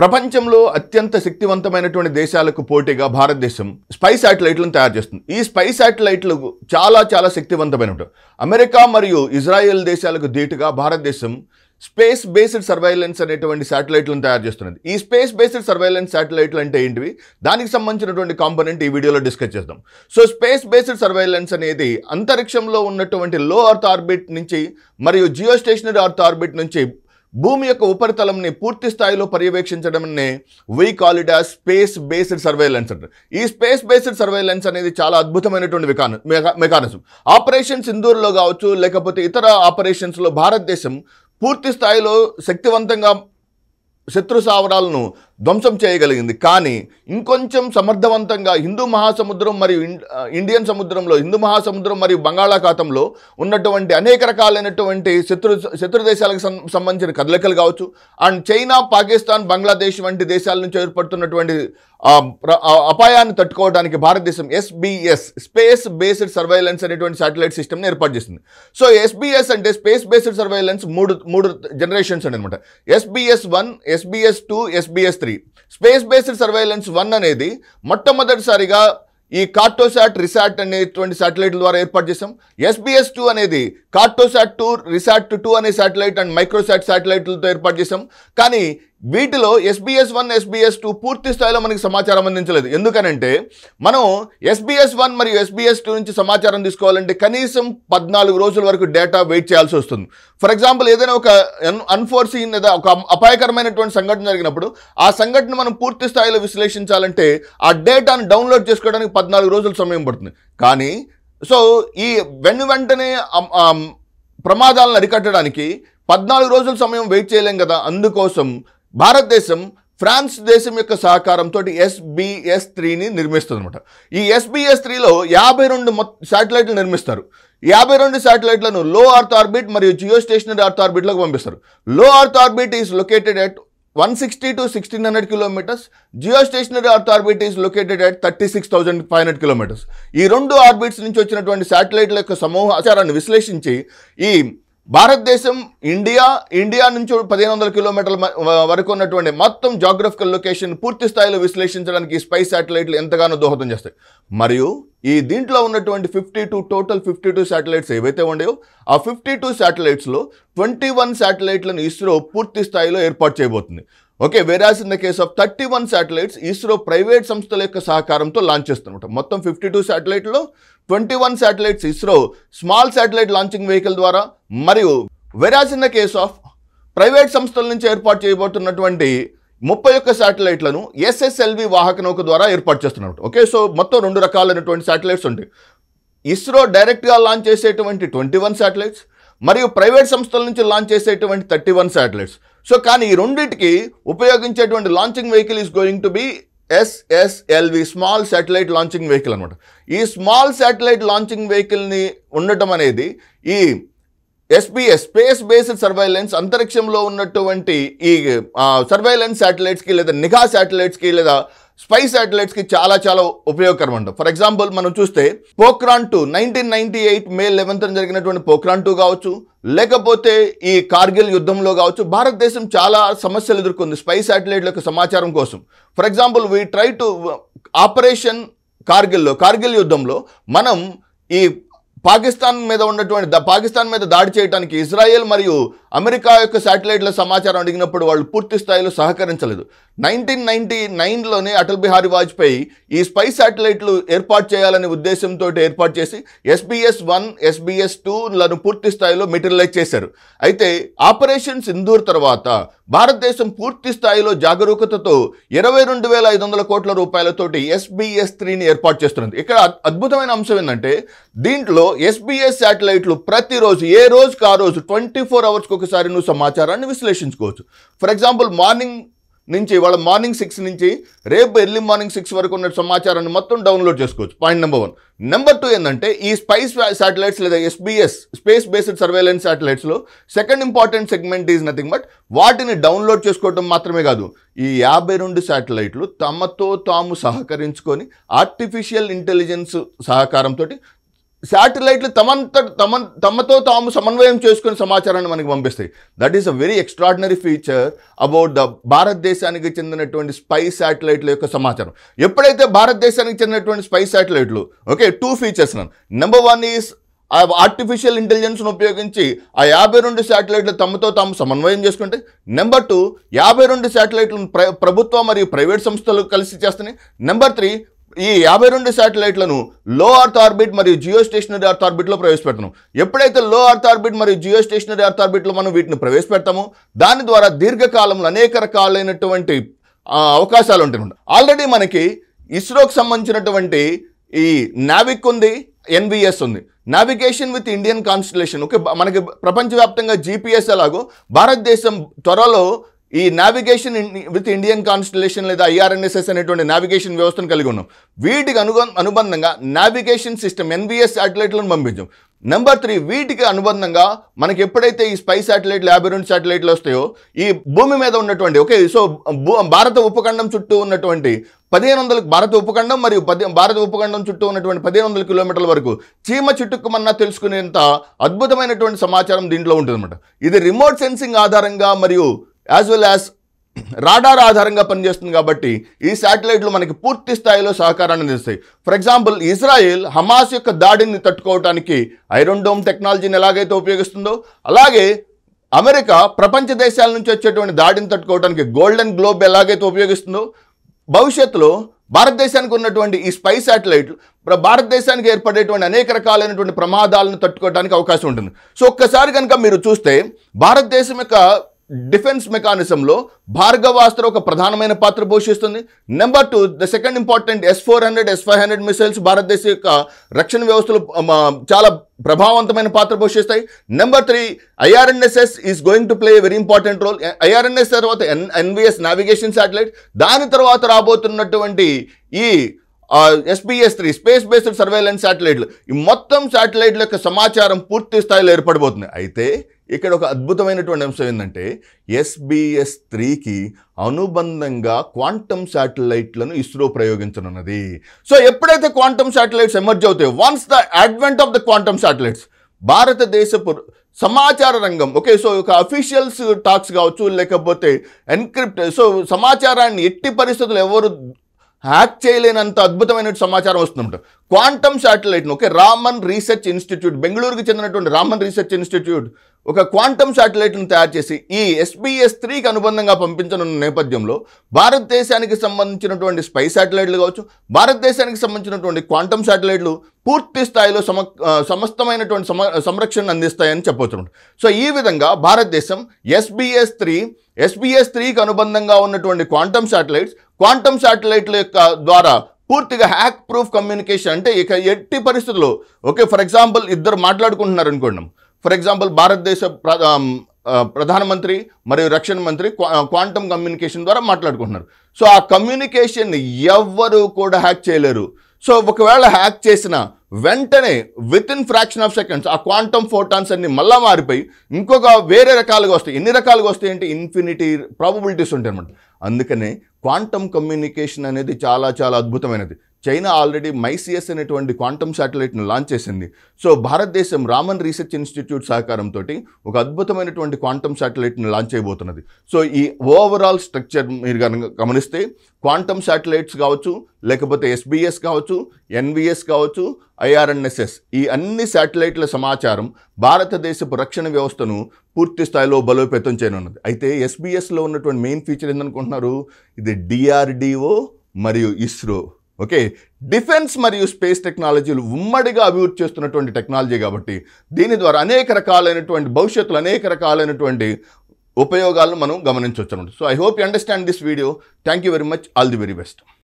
ప్రపంచంలో అత్యంత శక్తివంతమైనటువంటి దేశాలకు పోటీగా భారతదేశం స్పై శాటిలైట్లను తయారు చేస్తుంది. ఈ స్పై శాటిలైట్లు చాలా శక్తివంతమైనవి. అమెరికా మరియు ఇజ్రాయెల్ దేశాలకు ధీటుగా భారతదేశం స్పేస్ బేస్డ్ సర్వైలెన్స్ అనేటువంటి శాటిలైట్లను తయారు చేస్తున్నది. ఈ స్పేస్ బేస్డ్ సర్వైలెన్స్ శాటిలైట్లు అంటే ఏంటివి, దానికి సంబంధించినటువంటి కాంపోనెంట్ ఈ వీడియోలో డిస్కస్ చేద్దాం. సో స్పేస్ బేస్డ్ సర్వైలెన్స్ అనేది అంతరిక్షంలో ఉన్నటువంటి లో అర్త్ ఆర్బిట్ నుంచి మరియు జియో స్టేషనరీ అర్త్ ఆర్బిట్ నుంచి భూమి యొక్క ఉపరితలంని పూర్తి స్థాయిలో పర్యవేక్షించడంనే we call it as space based surveillance అంటారు. ఈ స్పేస్ బేస్డ్ సర్వైలెన్స్ అనేది చాలా అద్భుతమైనటువంటి మెకానిజం. ఆపరేషన్ సింధూర్లో కావచ్చు, లేకపోతే ఇతర ఆపరేషన్స్లో భారతదేశం పూర్తి స్థాయిలో శక్తివంతంగా శత్రు స్థావరాలను ధ్వంసం చేయగలిగింది. కానీ ఇంకొంచెం సమర్థవంతంగా హిందూ మహాసముద్రం మరియు ఇండియన్ సముద్రంలో, హిందూ మహాసముద్రం మరియు బంగాళాఖాతంలో ఉన్నటువంటి అనేక రకాలైనటువంటి శత్రు దేశాలకు సంబంధించిన కదలికలు కావచ్చు, అండ్ చైనా, పాకిస్తాన్, బంగ్లాదేశ్ వంటి దేశాల నుంచి ఏర్పడుతున్నటువంటి అపాయాన్ని తట్టుకోవడానికి భారతదేశం SBS స్పేస్ బేస్డ్ సర్వైలెన్స్ అనేటువంటి శాటిలైట్ సిస్టమ్ని ఏర్పాటు చేసింది. సో SBS అంటే స్పేస్ బేస్డ్ సర్వైలెన్స్ మూడు జనరేషన్స్ అనమాట. SBS1, SBS2, SBS3. Space based surveillance 1 అనేది మొట్టమొదటిసారిగా ఈ కార్టోసాట్, రిసాట్ అనేటువంటి శాటిలైట్ల ద్వారా ఏర్పాటు చేసాం. SBS2 అనేది కార్టోసాట్ 2, రిసాట్ 2 అనే శాటిలైట్ అండ్ మైక్రోసాట్ శాటిలైట్లతో ఏర్పాటు చేసాం. కానీ వీటిలో SBS1, SBS2 పూర్తి స్థాయిలో మనకి సమాచారం అందించలేదు. ఎందుకనంటే మనం SBS1 మరియు SBS2 నుంచి సమాచారం తీసుకోవాలంటే కనీసం 14 రోజుల వరకు డేటా వెయిట్ చేయాల్సి వస్తుంది. ఫర్ ఎగ్జాంపుల్, ఏదైనా ఒక అన్ఫోర్సీన్ లేదా ఒక అపాయకరమైనటువంటి సంఘటన జరిగినప్పుడు ఆ సంఘటన మనం పూర్తి స్థాయిలో విశ్లేషించాలంటే ఆ డేటాను డౌన్లోడ్ చేసుకోవడానికి 14 రోజుల సమయం పడుతుంది. కానీ సో ఈ వెంటనే ప్రమాదాలను అరికట్టడానికి 14 రోజుల సమయం వెయిట్ చేయలేం కదా. అందుకోసం భారతదేశం ఫ్రాన్స్ దేశం యొక్క సహకారంతో SBS3ని నిర్మిస్తుంది అనమాట. ఈ SBS3లో 52 శాటిలైట్లు నిర్మిస్తారు. 52 శాటిలైట్లను లో అర్త్ ఆర్బిట్ మరియు జియో స్టేషనరీ అర్త్ ఆర్బిట్లోకి పంపిస్తారు. లో earth orbit is located at 160 to 1600 kilometers. Geostationary earth orbit is located at 36,500 kilometers. ఈ రెండు ఆర్బిట్స్ నుంచి వచ్చినటువంటి శాటిలైట్ల యొక్క సమాచారాన్ని విశ్లేషించి ఈ భారతదేశం ఇండియా నుంచి 1500 కిలోమీటర్ల వరకు ఉన్నటువంటి మొత్తం జాగ్రఫికల్ లొకేషన్ పూర్తి స్థాయిలో విశ్లేషించడానికి స్పై శాటిలైట్లు ఎంతగానో దోహదం చేస్తాయి. మరియు ఈ దీంట్లో ఉన్నటువంటి 52 శాటిలైట్స్ ఏవైతే ఉండేవో ఆ 52 శాటిలైట్స్లో 21 శాటిలైట్లను ఇస్రో పూర్తి స్థాయిలో ఏర్పాటు చేయబోతుంది. Okay, whereas in the case of 31 satellites ISRO private సంస్థల యొక్క సహకారంతో లాంచ్ చేస్తున్నమాట. మొత్తం 52 శాటిలైట్లో 21 satellites ISRO small satellite launching vehicle ద్వారా, మరియు whereas in the case of private సంస్థల నుంచి ఏర్పాటు చేయబోతున్నటువంటి 31 శాటిలైట్లను SSLV వాహక నౌక ద్వారా ఏర్పాటు చేస్తున్నారు. ఓకే, సో మొత్తం 2 రకాలైనటువంటి శాటిలైట్స్ ఉంటాయి. ఇస్రో డైరెక్ట్గా లాంచ్ చేసేటువంటి 21 శాటిలైట్స్ మరియు ప్రైవేట్ సంస్థల నుంచి లాంచ్ చేసేటువంటి 31 శాటిలైట్స్. సో కానీ ఈ రెండింటికి ఉపయోగించేటువంటి launching vehicle is going to be SSLV small satellite launching vehicle అనమాట. ఈ స్మాల్ శాటిలైట్ లాంచింగ్ వెహికల్ని ఉండటం అనేది ఈ SBS స్పేస్ బేస్డ్ సర్వైలెన్స్ అంతరిక్షంలో ఉన్నటువంటి ఈ సర్వైలెన్స్ శాటిలైట్స్కి లేదా నిఘా శాటిలైట్స్కి లేదా స్పై శాటిలైట్స్కి చాలా ఉపయోగకరం అంట. ఫర్ ఎగ్జాంపుల్ మనం చూస్తే పోఖ్రాన్ 2 1998 మే 11న జరిగినటువంటి పోఖ్రాన్ 2 కావచ్చు, లేకపోతే ఈ కార్గిల్ యుద్ధంలో కావచ్చు, భారతదేశం చాలా సమస్యలు ఎదుర్కొంది స్పై శాటిలైట్ల యొక్క సమాచారం కోసం. For example we try to operation Kargil యుద్ధంలో మనం ఈ పాకిస్తాన్ మీద దాడి చేయడానికి ఇజ్రాయెల్ మరియు అమెరికా యొక్క శాటిలైట్ల సమాచారం అడిగినప్పుడు వాళ్ళు పూర్తి స్థాయిలో సహకరించలేదు. 1999లోనే అటల్ బిహారీ వాజ్పేయి ఈ స్పై శాటిలైట్లు ఏర్పాటు చేయాలనే ఉద్దేశంతో ఏర్పాటు చేసి SBS1, SBS2లను పూర్తి స్థాయిలో మెటీరియలైజ్ చేశారు. అయితే ఆపరేషన్ సింధూర్ తర్వాత భారతదేశం పూర్తి స్థాయిలో జాగరూకతతో 22,500 కోట్ల రూపాయలతోటి SBS3ని ఏర్పాటు చేస్తున్నది. ఇక్కడ అద్భుతమైన అంశం ఏంటంటే దీంట్లో SBS శాటిలైట్లు ప్రతిరోజు ఏ రోజుకి ఆ రోజు 24 అవర్స్కి ఒకసారి నువ్వు సమాచారాన్ని విశ్లేషించుకోవచ్చు. ఫర్ ఎగ్జాంపుల్ మార్నింగ్ 6 నుంచి రేపు ఎర్లీ మార్నింగ్ 6 వరకు ఉన్న సమాచారాన్ని మొత్తం డౌన్లోడ్ చేసుకోవచ్చు. Point number 1. నెంబర్ 2 ఏంటంటే ఈ స్పైస్ శాటిలైట్స్ లేదా SBS స్పేస్ బేస్డ్ సర్వేలెన్స్ శాటిలైట్స్లో second important segment is nothing but వాటిని డౌన్లోడ్ చేసుకోవడం మాత్రమే కాదు, ఈ 52 శాటిలైట్లు తమతో తాము సహకరించుకొని ఆర్టిఫిషియల్ ఇంటెలిజెన్స్ సహకారంతో శాటిలైట్లు తమతో తాము సమన్వయం చేసుకుని సమాచారాన్ని మనకి పంపిస్తాయి. That is a very extraordinary feature about the భారతదేశానికి చెందినటువంటి స్పై శాటిలైట్ల యొక్క సమాచారం. ఎప్పుడైతే భారతదేశానికి చెందినటువంటి స్పై శాటిలైట్లు ఓకే 2 ఫీచర్స్ నెంబర్ 1 ఈస్ ఆ ఆర్టిఫిషియల్ ఇంటెలిజెన్స్ను ఉపయోగించి ఆ 52 శాటిలైట్లు తమతో తాము సమన్వయం చేసుకుంటే, నెంబర్ 2 52 శాటిలైట్లను ప్రభుత్వ మరియు ప్రైవేట్ సంస్థలు కలిసి చేస్తున్నాయి. నెంబర్ 3 ఈ 52 శాటిలైట్లను లో అర్త్ ఆర్బిట్ మరియు జియో స్టేషనరీ అర్త్ ఆర్బిట్లో ప్రవేశపెడతాం. ఎప్పుడైతే లో అర్త్ ఆర్బిట్ మరియు జియో స్టేషనరీ అర్త్ ఆర్బిట్లో మనం వీటిని ప్రవేశపెడతామో దాని ద్వారా దీర్ఘకాలంలో అనేక రకాలైనటువంటి అవకాశాలు ఉంటాయి. ఆల్రెడీ మనకి ఇస్రోకి సంబంధించినటువంటి ఈ నావిక్ ఉంది, ఎన్విఎస్ ఉంది, navigation with Indian constellation. Okay, మనకి ప్రపంచవ్యాప్తంగా జీపీఎస్ ఎలాగో భారతదేశం త్వరలో ఈ నావిగేషన్ విత్ ఇండియన్ కాన్స్టలేషన్ లేదా ఐఆర్ఎన్ఎస్ఎస్ అనేటువంటి నావిగేషన్ వ్యవస్థను కలిగి ఉన్నాం. వీటికి అనుబంధంగా నావిగేషన్ సిస్టమ్ ఎన్విఎస్ శాటిలైట్లను పంపించాం. నెంబర్ 3 వీటికి అనుబంధంగా మనకి ఎప్పుడైతే ఈ స్పై శాటిలైట్లు 52 శాటిలైట్లు వస్తాయో ఈ భూమి మీద ఉన్నటువంటి ఓకే సో భారత ఉపఖండం చుట్టూ ఉన్నటువంటి 1500 భారత ఉపఖండం మరియు భారత ఉపఖండం చుట్టూ ఉన్నటువంటి 1500 కిలోమీటర్ల వరకు చీమ చిట్టుకుమన్నా తెలుసుకునేంత అద్భుతమైనటువంటి సమాచారం దీంట్లో ఉంటుందన్నమాట. ఇది రిమోట్ సెన్సింగ్ ఆధారంగా మరియు యాజ్ వెల్ యాజ్ రాడార్ ఆధారంగా పనిచేస్తుంది కాబట్టి ఈ శాటిలైట్లు మనకి పూర్తి స్థాయిలో సహకారాన్ని అందిస్తాయి. ఫర్ ఎగ్జాంపుల్ ఇజ్రాయెల్ హమాస్ యొక్క దాడిని తట్టుకోవడానికి ఐరన్ డోమ్ టెక్నాలజీని ఎలాగైతే ఉపయోగిస్తుందో అలాగే అమెరికా ప్రపంచ దేశాల నుంచి వచ్చేటువంటి దాడిని తట్టుకోవడానికి గోల్డెన్ గ్లోబ్ ఎలాగైతే ఉపయోగిస్తుందో భవిష్యత్తులో భారతదేశానికి ఉన్నటువంటి ఈ స్పై శాటిలైట్లు భారతదేశానికి ఏర్పడేటువంటి అనేక రకాలైనటువంటి ప్రమాదాలను తట్టుకోవడానికి అవకాశం ఉంటుంది. సో ఒక్కసారి కనుక మీరు చూస్తే భారతదేశం యొక్క డిఫెన్స్ మెకానిజంలో భార్గవాస్త్ర ఒక ప్రధానమైన పాత్ర పోషిస్తుంది. Number 2 the second important S-400 S-500 missiles భారతదేశ యొక్క రక్షణ వ్యవస్థలో చాలా ప్రభావవంతమైన పాత్ర పోషిస్తాయి. Number 3 IRNSS is going to play very important role. IRNS తర్వాత ఎన్విఎస్ నావిగేషన్ శాటిలైట్, దాని తర్వాత రాబోతున్నటువంటి ఈ SBS-3 స్పేస్ బేస్డ్ సర్వేలెన్స్ శాటిలైట్లు, ఈ మొత్తం శాటిలైట్ల యొక్క సమాచారం పూర్తి స్థాయిలో ఏర్పడబోతుంది. అయితే ఇక్కడ ఒక అద్భుతమైనటువంటి అంశం ఏంటంటే SBS-3కి అనుబంధంగా క్వాంటమ్ శాటిలైట్లను ఇస్రో ప్రయోగించనున్నది. సో ఎప్పుడైతే క్వాంటమ్ శాటిలైట్స్ ఎమర్జ్ అవుతాయో once the advent of the quantum satellites భారతదేశపు సమాచార రంగం ఓకే సో ఒక అఫీషియల్స్ టాక్స్ కావచ్చు లేకపోతే ఎన్క్రిప్ట్ సో సమాచారాన్ని ఎట్టి పరిస్థితులు ఎవరు హ్యాక్ చేయలేనంత అద్భుతమైన సమాచారం వస్తుందంట. క్వాంటమ్ శాటిలైట్ను ఓకే రామన్ రీసెర్చ్ ఇన్స్టిట్యూట్ బెంగళూరుకి చెందినటువంటి రామన్ రీసెర్చ్ ఇన్స్టిట్యూట్ ఒక క్వాంటమ్ శాటిలైట్ను తయారు చేసి ఈ SBS-3కి అనుబంధంగా పంపించనున్న నేపథ్యంలో భారతదేశానికి సంబంధించినటువంటి స్పై శాటిలైట్లు కావచ్చు భారతదేశానికి సంబంధించినటువంటి క్వాంటమ్ శాటిలైట్లు పూర్తి స్థాయిలో సమస్తమైనటువంటి సంరక్షణ అందిస్తాయని చెప్పవచ్చు. సో ఈ విధంగా భారతదేశం SBS-3కి అనుబంధంగా ఉన్నటువంటి క్వాంటమ్ శాటిలైట్ల యొక్క ద్వారా పూర్తిగా హ్యాక్ ప్రూఫ్ కమ్యూనికేషన్ అంటే ఇక ఎట్టి పరిస్థితుల్లో ఓకే ఫర్ ఎగ్జాంపుల్ ఇద్దరు మాట్లాడుకుంటున్నారు అనుకోండి. ఫర్ ఎగ్జాంపుల్ భారతదేశ ప్రధానమంత్రి మరియు రక్షణ మంత్రి క్వాంటమ్ కమ్యూనికేషన్ ద్వారా మాట్లాడుకుంటున్నారు. సో ఆ కమ్యూనికేషన్ ఎవ్వరూ కూడా హ్యాక్ చేయలేరు. సో ఒకవేళ హ్యాక్ చేసిన వెంటనే with in fraction of seconds ఆ క్వాంటమ్ ఫోటాన్స్ అన్ని మళ్ళా మారిపోయి ఇంకొక వేరే రకాలుగా వస్తాయి. ఎన్ని రకాలుగా వస్తాయి అంటే ఇన్ఫినిటీ ప్రాబబిలిటీస్ ఉంటాయి అన్నమాట. అందుకనే క్వాంటమ్ కమ్యూనికేషన్ అనేది చాలా చాలా అద్భుతమైనది. చైనా ఆల్రెడీ మైసిఎస్ అనేటువంటి క్వాంటమ్ శాటిలైట్ను లాంచ్ చేసింది. సో భారతదేశం రామన్ రీసెర్చ్ ఇన్స్టిట్యూట్ సహకారంతో ఒక అద్భుతమైనటువంటి క్వాంటమ్ శాటిలైట్ను లాంచ్ చేయబోతున్నది. సో ఈ ఓవరాల్ స్ట్రక్చర్ మీరు కనుక గమనిస్తే క్వాంటమ్ శాటిలైట్స్ కావచ్చు లేకపోతే SBS కావచ్చు NVS కావచ్చు IRNSS ఈ అన్ని శాటిలైట్ల సమాచారం భారతదేశపు రక్షణ వ్యవస్థను పూర్తి స్థాయిలో బలోపేతం చేయనున్నది. అయితే SBSలో ఉన్నటువంటి మెయిన్ ఫీచర్ ఏంటనుకుంటున్నారు? ఇది DRDO మరియు ఇస్రో ఓకే డిఫెన్స్ మరియు స్పేస్ టెక్నాలజీలు ఉమ్మడిగా అభివృద్ధి చేస్తున్నటువంటి టెక్నాలజీ కాబట్టి దీని ద్వారా అనేక రకాలైనటువంటి భవిష్యత్తులో అనేక రకాలైనటువంటి ఉపయోగాలను మనం గమనించవచ్చు. So I hope you understand this video. Thank you very much. All the very best.